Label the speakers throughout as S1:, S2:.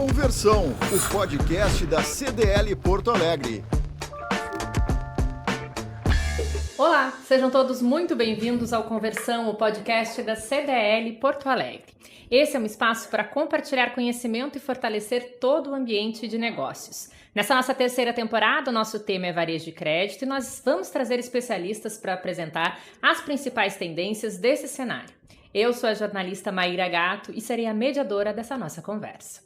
S1: Conversão, o podcast da CDL Porto Alegre.
S2: Olá, sejam todos muito bem-vindos ao Conversão, o podcast da CDL Porto Alegre. Esse é um espaço para compartilhar conhecimento e fortalecer todo o ambiente de negócios. Nessa nossa terceira temporada, o nosso tema é varejo de crédito e nós vamos trazer especialistas para apresentar as principais tendências desse cenário. Eu sou a jornalista Maíra Gato e serei a mediadora dessa nossa conversa.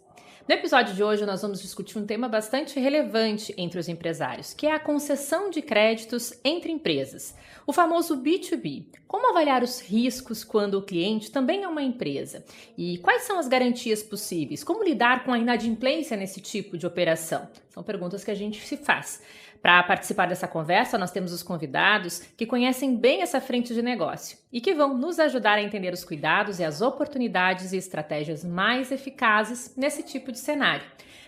S2: No episódio de hoje, nós vamos discutir um tema bastante relevante entre os empresários, que é a concessão de créditos entre empresas, o famoso B2B. Como avaliar os riscos quando o cliente também é uma empresa? E quais são as garantias possíveis? Como lidar com a inadimplência nesse tipo de operação? São perguntas que a gente se faz. Para participar dessa conversa, nós temos os convidados que conhecem bem essa frente de negócio e que vão nos ajudar a entender os cuidados e as oportunidades e estratégias mais eficazes nesse tipo de cenário.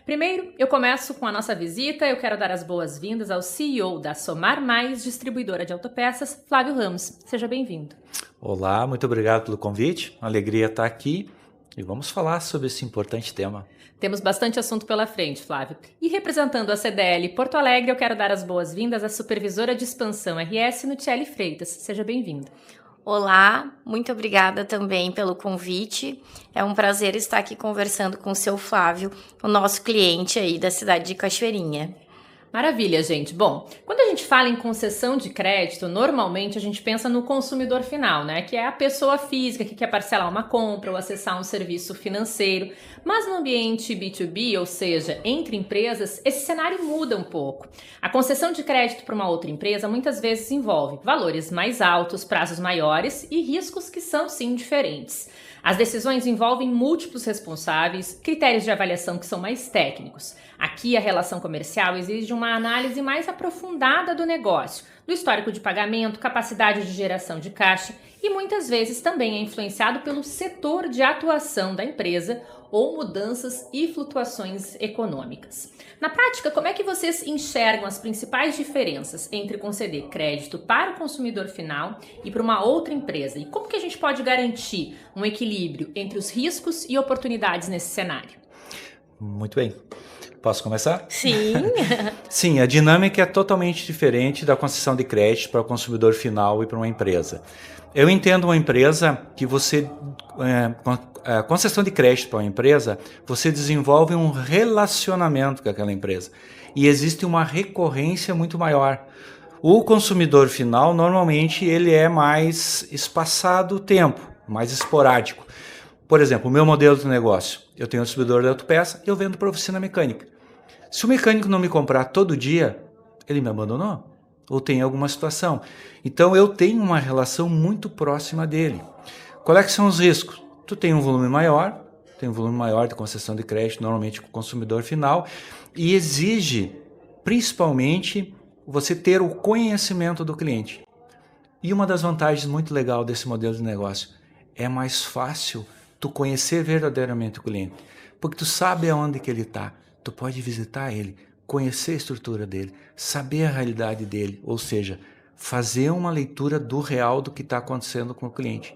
S2: Primeiro, eu começo com a nossa visita. Eu quero dar as boas-vindas ao CEO da Somar Mais, distribuidora de autopeças, Flávio Ramos. Seja bem-vindo.
S3: Olá, muito obrigado pelo convite. Uma alegria estar aqui e vamos falar sobre esse importante tema.
S2: Temos bastante assunto pela frente, Flávio. E representando a CDL Porto Alegre, eu quero dar as boas-vindas à supervisora de expansão RS, Nutiele Freitas. Seja bem-vinda.
S4: Olá, muito obrigada também pelo convite. É um prazer estar aqui conversando com o seu Flávio, o nosso cliente aí da cidade de Cachoeirinha.
S2: Maravilha, gente. Bom, quando a gente fala em concessão de crédito, normalmente a gente pensa no consumidor final, né? Que é a pessoa física que quer parcelar uma compra ou acessar um serviço financeiro. Mas no ambiente B2B, ou seja, entre empresas, esse cenário muda um pouco. A concessão de crédito para uma outra empresa muitas vezes envolve valores mais altos, prazos maiores e riscos que são, sim, diferentes. As decisões envolvem múltiplos responsáveis, critérios de avaliação que são mais técnicos. Aqui, a relação comercial exige uma análise mais aprofundada do negócio, do histórico de pagamento, capacidade de geração de caixa e muitas vezes também é influenciado pelo setor de atuação da empresa ou mudanças e flutuações econômicas. Na prática, como é que vocês enxergam as principais diferenças entre conceder crédito para o consumidor final e para uma outra empresa? E como que a gente pode garantir um equilíbrio entre os riscos e oportunidades nesse cenário?
S3: Muito bem. Posso começar?
S4: Sim.
S3: Sim, a dinâmica é totalmente diferente da concessão de crédito para o consumidor final e para uma empresa. Eu entendo uma empresa que a concessão de crédito para uma empresa, você desenvolve um relacionamento com aquela empresa e existe uma recorrência muito maior. O consumidor final, normalmente, ele é mais espaçado o tempo, mais esporádico. Por exemplo, o meu modelo de negócio, eu tenho um distribuidor de autopeça e eu vendo para oficina mecânica. Se o mecânico não me comprar todo dia, ele me abandonou ou tem alguma situação. Então eu tenho uma relação muito próxima dele. Qual é que são os riscos? Tu tem um volume maior de concessão de crédito, normalmente com o consumidor final, e exige, principalmente, você ter o conhecimento do cliente. E uma das vantagens muito legal desse modelo de negócio é mais fácil tu conhecer verdadeiramente o cliente, porque tu sabe aonde que ele está, tu pode visitar ele, conhecer a estrutura dele, saber a realidade dele, ou seja, fazer uma leitura do real do que está acontecendo com o cliente.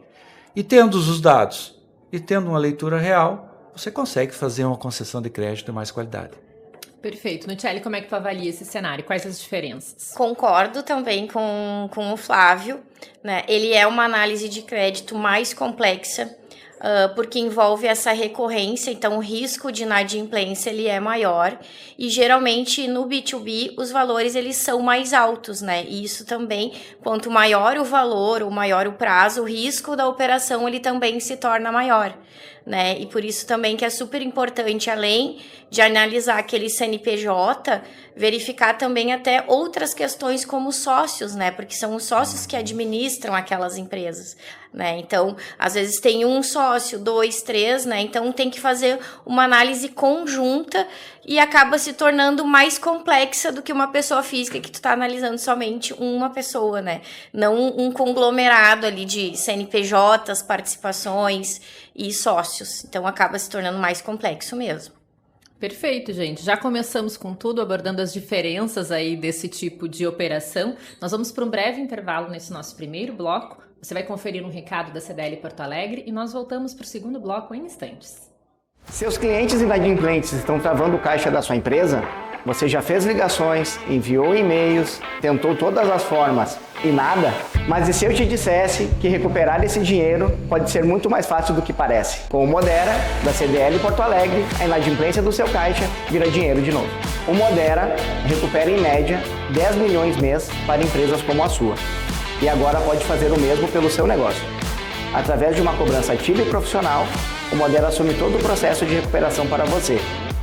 S3: E tendo os dados e tendo uma leitura real, você consegue fazer uma concessão de crédito de mais qualidade.
S2: Perfeito. Nutiele, como é que tu avalia esse cenário? Quais as diferenças?
S4: Concordo também com o Flávio, né? Ele é uma análise de crédito mais complexa, porque envolve essa recorrência, então o risco de inadimplência ele é maior e geralmente no B2B os valores eles são mais altos, né? E isso também, quanto maior o valor, ou maior o prazo, o risco da operação ele também se torna maior, né? E por isso também que é super importante, além de analisar aquele CNPJ, verificar também até outras questões como sócios, né? Porque são os sócios que administram aquelas empresas, né? Então, às vezes tem um sócio, 2, 3, né? Então tem que fazer uma análise conjunta e acaba se tornando mais complexa do que uma pessoa física que tu tá analisando somente uma pessoa, né? Não um conglomerado ali de CNPJs, participações e sócios. Então acaba se tornando mais complexo mesmo.
S2: Perfeito, gente. Já começamos com tudo, abordando as diferenças aí desse tipo de operação. Nós vamos para um breve intervalo nesse nosso primeiro bloco. Você vai conferir um recado da CDL Porto Alegre e nós voltamos para o segundo bloco em instantes.
S5: Seus clientes inadimplentes estão travando o caixa da sua empresa? Você já fez ligações, enviou e-mails, tentou todas as formas e nada? Mas e se eu te dissesse que recuperar esse dinheiro pode ser muito mais fácil do que parece? Com o Modera, da CDL Porto Alegre, a inadimplência do seu caixa vira dinheiro de novo. O Modera recupera em média 10 milhões mês para empresas como a sua. E agora pode fazer o mesmo pelo seu negócio. Através de uma cobrança ativa e profissional, o Modera assume todo o processo de recuperação para você,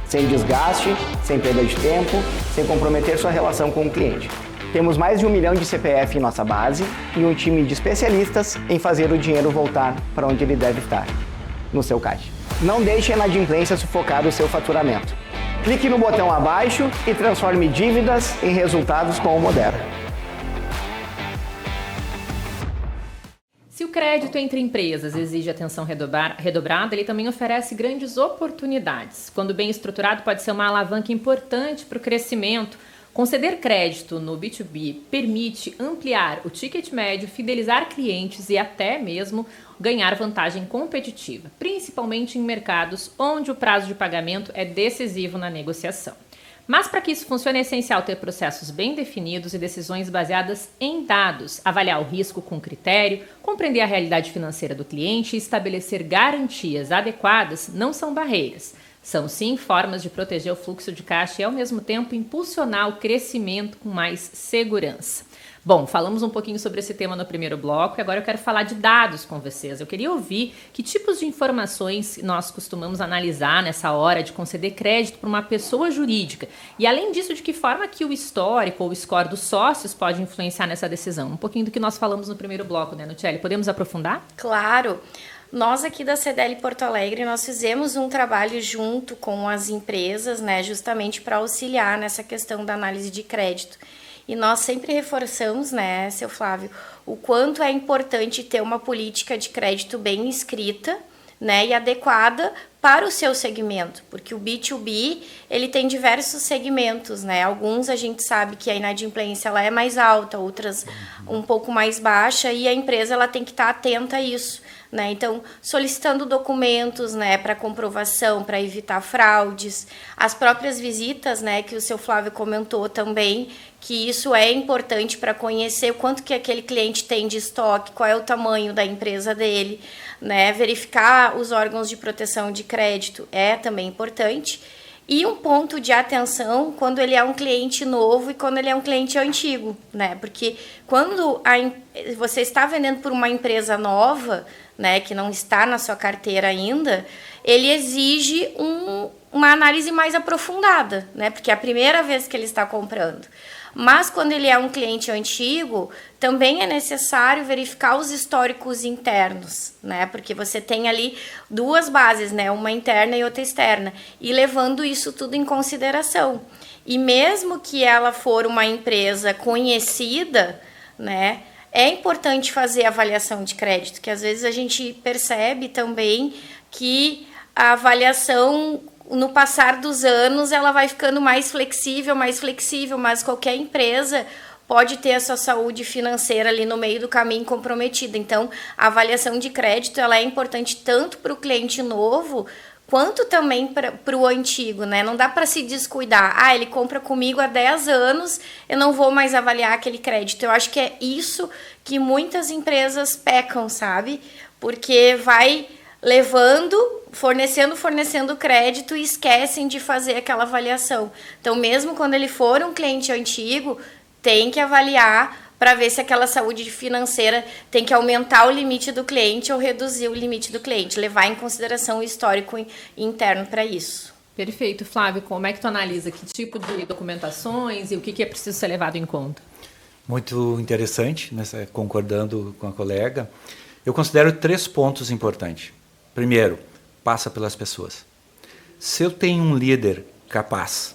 S5: sem desgaste, sem perda de tempo, sem comprometer sua relação com o cliente. Temos mais de 1 milhão de CPF em nossa base e um time de especialistas em fazer o dinheiro voltar para onde ele deve estar, no seu caixa. Não deixe a inadimplência sufocar o seu faturamento. Clique no botão abaixo e transforme dívidas em resultados com o Modera.
S2: Se o crédito entre empresas exige atenção redobrada, ele também oferece grandes oportunidades. Quando bem estruturado, pode ser uma alavanca importante para o crescimento. Conceder crédito no B2B permite ampliar o ticket médio, fidelizar clientes e até mesmo ganhar vantagem competitiva, principalmente em mercados onde o prazo de pagamento é decisivo na negociação. Mas para que isso funcione é essencial ter processos bem definidos e decisões baseadas em dados, avaliar o risco com critério, compreender a realidade financeira do cliente e estabelecer garantias adequadas não são barreiras. São sim formas de proteger o fluxo de caixa e ao mesmo tempo impulsionar o crescimento com mais segurança. Bom, falamos um pouquinho sobre esse tema no primeiro bloco e agora eu quero falar de dados com vocês. Eu queria ouvir que tipos de informações nós costumamos analisar nessa hora de conceder crédito para uma pessoa jurídica. E além disso, de que forma que o histórico ou o score dos sócios pode influenciar nessa decisão. Um pouquinho do que nós falamos no primeiro bloco, né, Nuccelli? Podemos aprofundar?
S4: Claro. Nós aqui da CDL Porto Alegre, nós fizemos um trabalho junto com as empresas, né, justamente para auxiliar nessa questão da análise de crédito. E nós sempre reforçamos, né, seu Flávio, o quanto é importante ter uma política de crédito bem escrita, né, e adequada para o seu segmento, porque o B2B, ele tem diversos segmentos, né, alguns a gente sabe que a inadimplência ela é mais alta, outras um pouco mais baixa, e a empresa ela tem que estar atenta a isso, né, então solicitando documentos, né, para comprovação, para evitar fraudes, as próprias visitas, né, que o seu Flávio comentou também, que isso é importante para conhecer o quanto que aquele cliente tem de estoque, qual é o tamanho da empresa dele, né, verificar os órgãos de proteção de crédito é também importante. E um ponto de atenção quando ele é um cliente novo e quando ele é um cliente antigo, né? Porque quando você está vendendo por uma empresa nova, né, que não está na sua carteira ainda, ele exige uma análise mais aprofundada, né? Porque é a primeira vez que ele está comprando. Mas quando ele é um cliente antigo, também é necessário verificar os históricos internos, né? Porque você tem ali duas bases, né? Uma interna e outra externa, e levando isso tudo em consideração. E mesmo que ela for uma empresa conhecida, né? É importante fazer avaliação de crédito, que às vezes a gente percebe também que a avaliação no passar dos anos, ela vai ficando mais flexível, mas qualquer empresa pode ter a sua saúde financeira ali no meio do caminho comprometida. Então, a avaliação de crédito, ela é importante tanto para o cliente novo, quanto também para o antigo, né? Não dá para se descuidar. Ah, ele compra comigo há 10 anos, eu não vou mais avaliar aquele crédito. Eu acho que é isso que muitas empresas pecam, sabe? Porque vai levando, fornecendo crédito e esquecem de fazer aquela avaliação. Então, mesmo quando ele for um cliente antigo, tem que avaliar para ver se aquela saúde financeira tem que aumentar o limite do cliente ou reduzir o limite do cliente, levar em consideração o histórico interno para isso.
S2: Perfeito. Flávio, como é que tu analisa? Que tipo de documentações e o que é preciso ser levado em conta?
S3: Muito interessante, concordando com a colega. Eu considero 3 pontos importantes. Primeiro, passa pelas pessoas. Se eu tenho um líder capaz,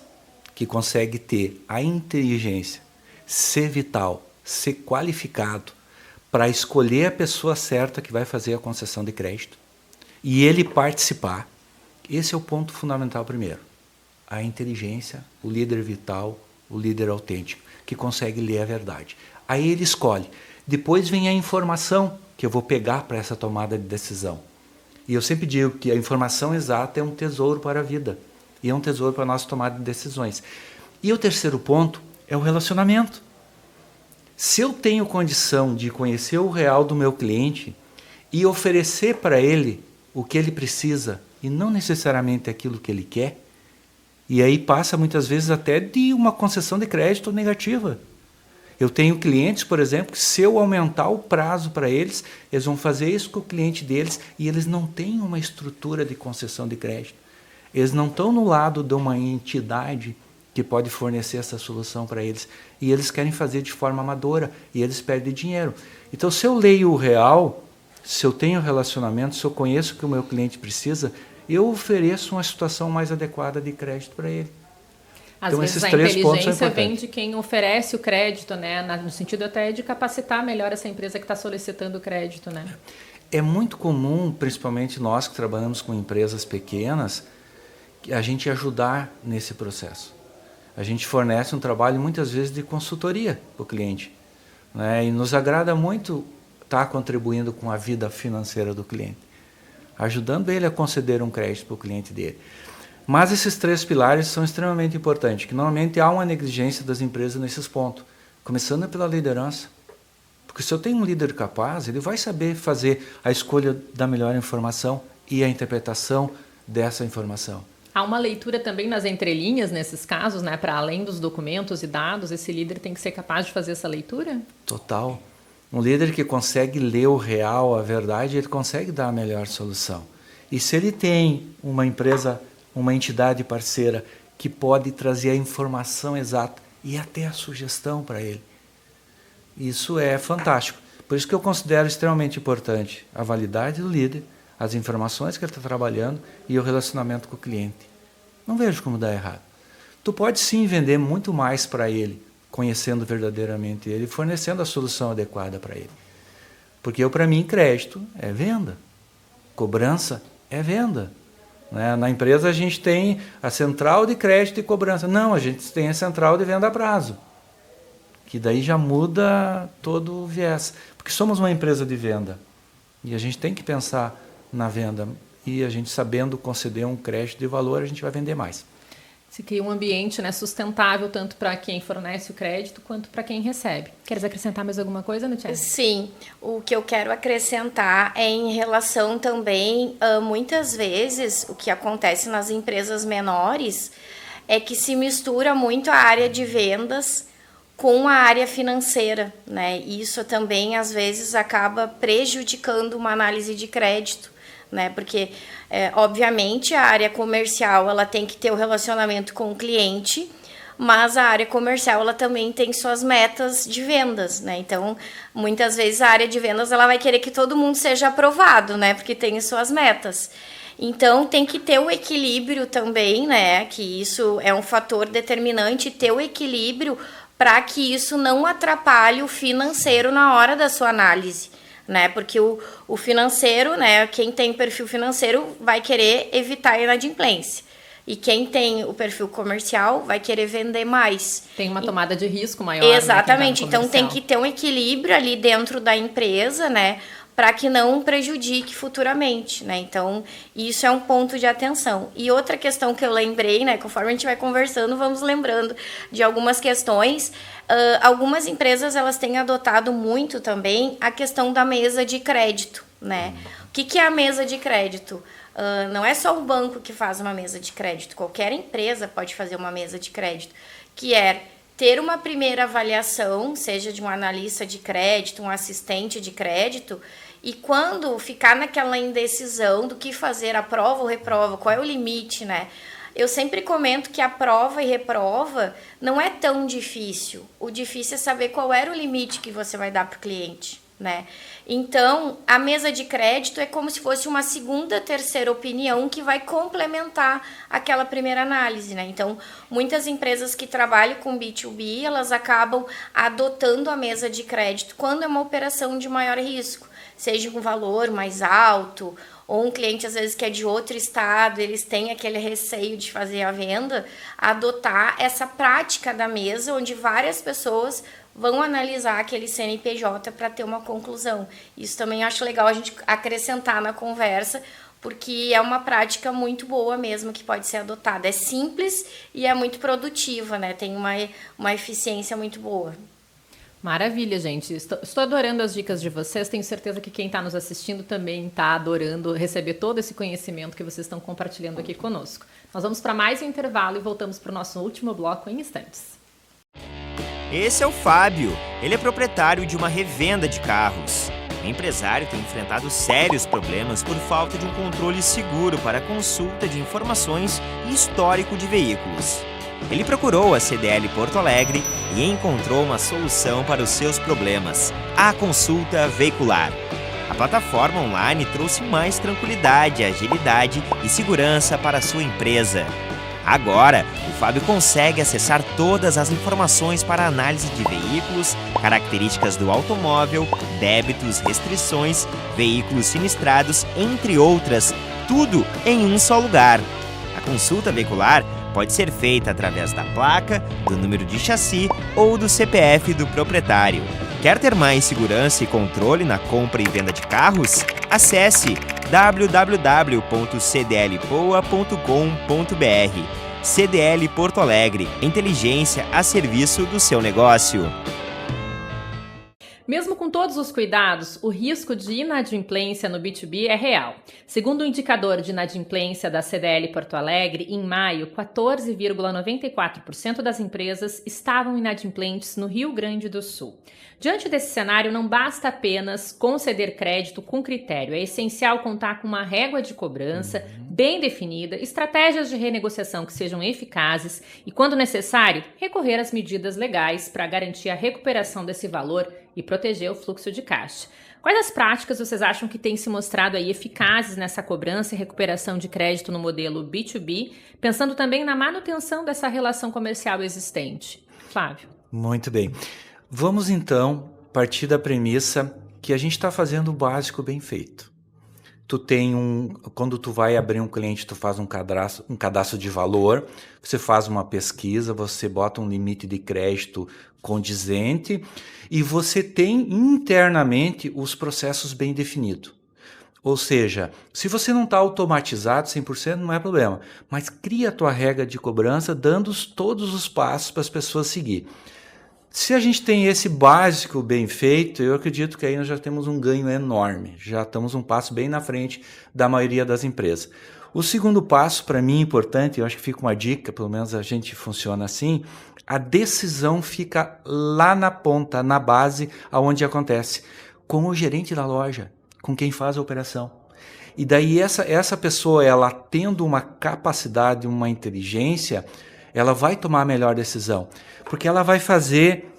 S3: que consegue ter a inteligência, ser vital, ser qualificado para escolher a pessoa certa que vai fazer a concessão de crédito e ele participar, esse é o ponto fundamental primeiro. A inteligência, o líder vital, o líder autêntico, que consegue ler a verdade. Aí ele escolhe. Depois vem a informação que eu vou pegar para essa tomada de decisão. E eu sempre digo que a informação exata é um tesouro para a vida. E é um tesouro para a nossa tomada de decisões. E o terceiro ponto é o relacionamento. Se eu tenho condição de conhecer o real do meu cliente e oferecer para ele o que ele precisa e não necessariamente aquilo que ele quer, e aí passa muitas vezes até de uma concessão de crédito negativa. Eu tenho clientes, por exemplo, que se eu aumentar o prazo para eles, eles vão fazer isso com o cliente deles e eles não têm uma estrutura de concessão de crédito. Eles não estão no lado de uma entidade que pode fornecer essa solução para eles. E eles querem fazer de forma amadora e eles perdem dinheiro. Então, se eu leio o real, se eu tenho relacionamento, se eu conheço o que o meu cliente precisa, eu ofereço uma situação mais adequada de crédito para ele.
S2: Às
S3: Então,
S2: vezes
S3: esses
S2: a
S3: três pontos são
S2: inteligência vem
S3: importantes.
S2: de quem oferece o crédito, né? No sentido até de capacitar melhor essa empresa que está solicitando o crédito, né?
S3: É muito comum, principalmente nós que trabalhamos com empresas pequenas, a gente ajudar nesse processo. A gente fornece um trabalho muitas vezes de consultoria para o cliente, né? E nos agrada muito estar contribuindo com a vida financeira do cliente, ajudando ele a conceder um crédito para o cliente dele. Mas esses três pilares são extremamente importantes, que normalmente há uma negligência das empresas nesses pontos, começando pela liderança. Porque se eu tenho um líder capaz, ele vai saber fazer a escolha da melhor informação e a interpretação dessa informação.
S2: Há uma leitura também nas entrelinhas nesses casos, né? Para além dos documentos e dados, esse líder tem que ser capaz de fazer essa leitura?
S3: Total. Um líder que consegue ler o real, a verdade, ele consegue dar a melhor solução. E se ele tem uma empresa, uma entidade parceira que pode trazer a informação exata e até a sugestão para ele, isso é fantástico. Por isso que eu considero extremamente importante a validade do líder, as informações que ele está trabalhando e o relacionamento com o cliente. Não vejo como dar errado. Tu pode sim vender muito mais para ele, conhecendo verdadeiramente ele, fornecendo a solução adequada para ele. Porque para mim crédito é venda, cobrança é venda. Né? Na empresa a gente tem a central de crédito e cobrança. Não, a gente tem a central de venda a prazo. Que daí já muda todo o viés. Porque somos uma empresa de venda. E a gente tem que pensar na venda. E a gente sabendo conceder um crédito de valor, a gente vai vender mais.
S2: Se cria um ambiente, né, sustentável tanto para quem fornece o crédito quanto para quem recebe. Queres acrescentar mais alguma coisa, Nutiel?
S4: Sim, o que eu quero acrescentar é em relação também, muitas vezes, o que acontece nas empresas menores é que se mistura muito a área de vendas com a área financeira, né? Isso também, às vezes, acaba prejudicando uma análise de crédito, né? Porque, obviamente, a área comercial ela tem que ter o relacionamento com o cliente, mas a área comercial ela também tem suas metas de vendas, né? Então, muitas vezes a área de vendas ela vai querer que todo mundo seja aprovado, né? Porque tem as suas metas. Então, tem que ter o equilíbrio também, né? Que isso é um fator determinante, ter o equilíbrio para que isso não atrapalhe o financeiro na hora da sua análise, né? Porque o financeiro, né? Quem tem perfil financeiro vai querer evitar a inadimplência. E quem tem o perfil comercial vai querer vender mais.
S2: Tem uma tomada de risco maior.
S4: Exatamente.
S2: Né,
S4: então tem que ter um equilíbrio ali dentro da empresa, né? Para que não prejudique futuramente, né? Então, isso é um ponto de atenção. E outra questão que eu lembrei, né? Conforme a gente vai conversando, vamos lembrando de algumas questões. Algumas empresas, elas têm adotado muito também a questão da mesa de crédito, né? O que é a mesa de crédito? Não é só o banco que faz uma mesa de crédito. Qualquer empresa pode fazer uma mesa de crédito, que é ter uma primeira avaliação, seja de um analista de crédito, um assistente de crédito, e quando ficar naquela indecisão do que fazer, aprova ou reprova, qual é o limite, né? Eu sempre comento que a prova e reprova não é tão difícil. O difícil é saber qual era o limite que você vai dar para o cliente, né? Então, a mesa de crédito é como se fosse uma segunda, terceira opinião que vai complementar aquela primeira análise, né? Então, muitas empresas que trabalham com B2B, elas acabam adotando a mesa de crédito quando é uma operação de maior risco, seja um valor mais alto, ou um cliente às vezes que é de outro estado, eles têm aquele receio de fazer a venda, adotar essa prática da mesa, onde várias pessoas vão analisar aquele CNPJ para ter uma conclusão. Isso também eu acho legal a gente acrescentar na conversa, porque é uma prática muito boa mesmo que pode ser adotada. É simples e é muito produtiva, né? Tem uma eficiência muito boa.
S2: Maravilha, gente. Estou adorando as dicas de vocês. Tenho certeza que quem está nos assistindo também está adorando receber todo esse conhecimento que vocês estão compartilhando aqui conosco. Nós vamos para mais um intervalo e voltamos para o nosso último bloco em instantes.
S6: Esse é o Fábio. Ele é proprietário de uma revenda de carros. O empresário tem enfrentado sérios problemas por falta de um controle seguro para a consulta de informações e histórico de veículos. Ele procurou a CDL Porto Alegre e encontrou uma solução para os seus problemas: a consulta veicular. A plataforma online trouxe mais tranquilidade, agilidade e segurança para a sua empresa. Agora, o Fábio consegue acessar todas as informações para análise de veículos, características do automóvel, débitos, restrições, veículos sinistrados, entre outras, tudo em um só lugar. A consulta veicular pode ser feita através da placa, do número de chassi ou do CPF do proprietário. Quer ter mais segurança e controle na compra e venda de carros? Acesse www.cdlpoa.com.br. CDL Porto Alegre, inteligência a serviço do seu negócio.
S2: Mesmo com todos os cuidados, o risco de inadimplência no B2B é real. Segundo o indicador de inadimplência da CDL Porto Alegre, em maio, 14,94% das empresas estavam inadimplentes no Rio Grande do Sul. Diante desse cenário, não basta apenas conceder crédito com critério. É essencial contar com uma régua de cobrança bem definida, estratégias de renegociação que sejam eficazes e, quando necessário, recorrer às medidas legais para garantir a recuperação desse valor e proteger o fluxo de caixa. Quais as práticas vocês acham que têm se mostrado aí eficazes nessa cobrança e recuperação de crédito no modelo B2B, pensando também na manutenção dessa relação comercial existente? Flávio.
S3: Muito bem. Vamos então partir da premissa que a gente está fazendo o básico bem feito. Quando tu vai abrir um cliente, tu faz um cadastro de valor, você faz uma pesquisa, você bota um limite de crédito condizente e você tem internamente os processos bem definidos. Ou seja, se você não está automatizado 100%, não é problema, mas cria a tua regra de cobrança dando todos os passos para as pessoas seguir. Se a gente tem esse básico bem feito, eu acredito que aí nós já temos um ganho enorme, já estamos um passo bem na frente da maioria das empresas. O segundo passo, para mim, importante, eu acho que fica uma dica, pelo menos a gente funciona assim, a decisão fica lá na ponta, na base, aonde acontece, com o gerente da loja, com quem faz a operação. E daí essa pessoa, ela tendo uma capacidade, uma inteligência, ela vai tomar a melhor decisão, porque ela vai fazer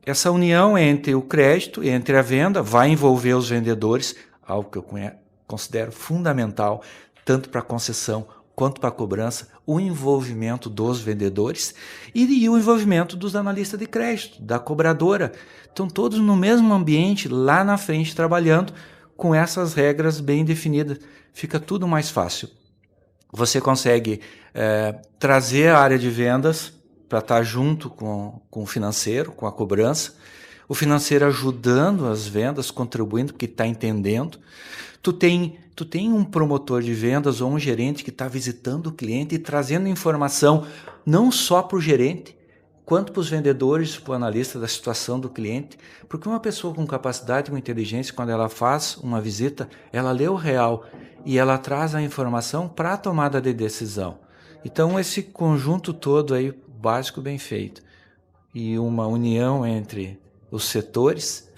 S3: essa união entre o crédito e entre a venda, vai envolver os vendedores, algo que eu considero fundamental, tanto para a concessão quanto para a cobrança, o envolvimento dos vendedores e o envolvimento dos analistas de crédito, da cobradora. Estão todos no mesmo ambiente, lá na frente, trabalhando com essas regras bem definidas. Fica tudo mais fácil. Você consegue trazer a área de vendas para estar junto com o financeiro, com a cobrança, o financeiro ajudando as vendas, contribuindo, porque está entendendo. Tu tem um promotor de vendas ou um gerente que está visitando o cliente e trazendo informação não só para o gerente, quanto para os vendedores, para o analista da situação do cliente, porque uma pessoa com capacidade, com inteligência, quando ela faz uma visita, ela lê o real e ela traz a informação para a tomada de decisão. Então, esse conjunto todo aí, básico, bem feito, e uma união entre os setores,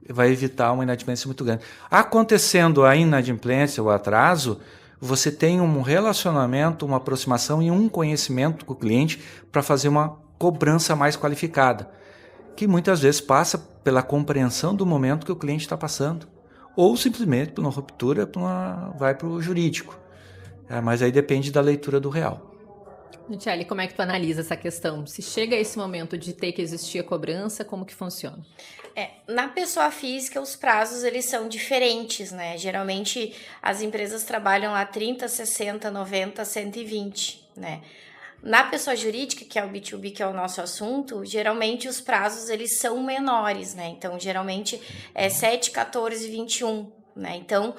S3: vai evitar uma inadimplência muito grande. Acontecendo a inadimplência, o atraso, você tem um relacionamento, uma aproximação e um conhecimento com o cliente para fazer uma cobrança mais qualificada, que muitas vezes passa pela compreensão do momento que o cliente está passando, ou simplesmente por uma ruptura, vai para o jurídico. Mas aí depende da leitura do real.
S2: Michele, como é que tu analisa essa questão? Se chega a esse momento de ter que existir a cobrança, como que funciona?
S4: Na pessoa física, os prazos eles são diferentes, né? Geralmente, as empresas trabalham lá 30, 60, 90, 120, né? Na pessoa jurídica, que é o B2B, que é o nosso assunto, geralmente os prazos eles são menores, né? Então, geralmente é 7, 14, 21, né? Então,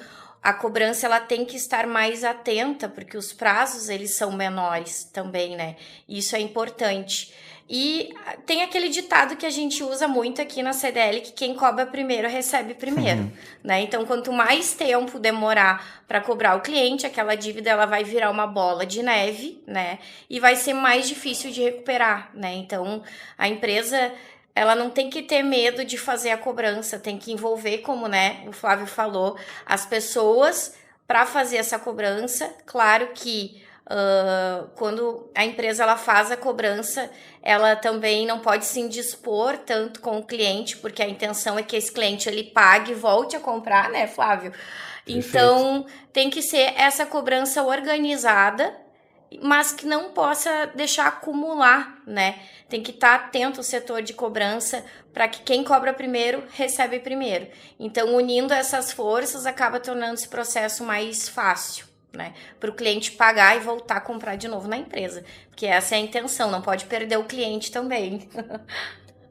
S4: a cobrança ela tem que estar mais atenta, porque os prazos eles são menores também, né? Isso é importante. E tem aquele ditado que a gente usa muito aqui na CDL, que quem cobra primeiro recebe primeiro, né? Então, quanto mais tempo demorar para cobrar o cliente, aquela dívida ela vai virar uma bola de neve, né? E vai ser mais difícil de recuperar, né? Então, a empresa ela não tem que ter medo de fazer a cobrança, tem que envolver, como, né, o Flávio falou, as pessoas para fazer essa cobrança. Claro que quando a empresa ela faz a cobrança, ela também não pode se indispor tanto com o cliente, porque a intenção é que esse cliente ele pague e volte a comprar, né, Flávio?
S3: Perfeito.
S4: Então, tem que ser essa cobrança organizada, mas que não possa deixar acumular, né? Tem que estar atento ao setor de cobrança para que quem cobra primeiro recebe primeiro. Então, unindo essas forças, acaba tornando esse processo mais fácil, né? Para o cliente pagar e voltar a comprar de novo na empresa. Porque essa é a intenção, não pode perder o cliente também.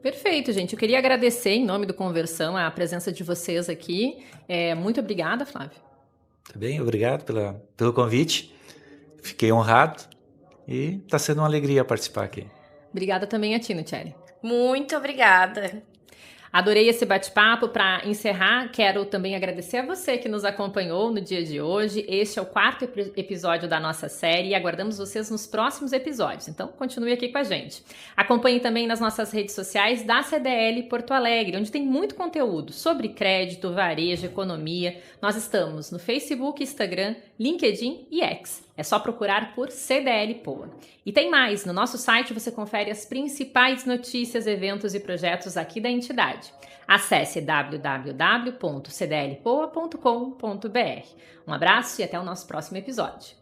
S2: Perfeito, gente. Eu queria agradecer, em nome do Conversão, a presença de vocês aqui. Muito obrigada, Flávio.
S3: Tá bem, obrigado pelo convite. Fiquei honrado e está sendo uma alegria participar aqui.
S2: Obrigada também a ti, Nuchelli.
S4: Muito obrigada.
S2: Adorei esse bate-papo. Para encerrar, quero também agradecer a você que nos acompanhou no dia de hoje. Este é o 4º episódio da nossa série e aguardamos vocês nos próximos episódios. Então, continue aqui com a gente. Acompanhe também nas nossas redes sociais da CDL Porto Alegre, onde tem muito conteúdo sobre crédito, varejo, economia. Nós estamos no Facebook, Instagram, LinkedIn e X. É só procurar por CDL Poa. E tem mais, no nosso site você confere as principais notícias, eventos e projetos aqui da entidade. Acesse www.cdlpoa.com.br. Um abraço e até o nosso próximo episódio.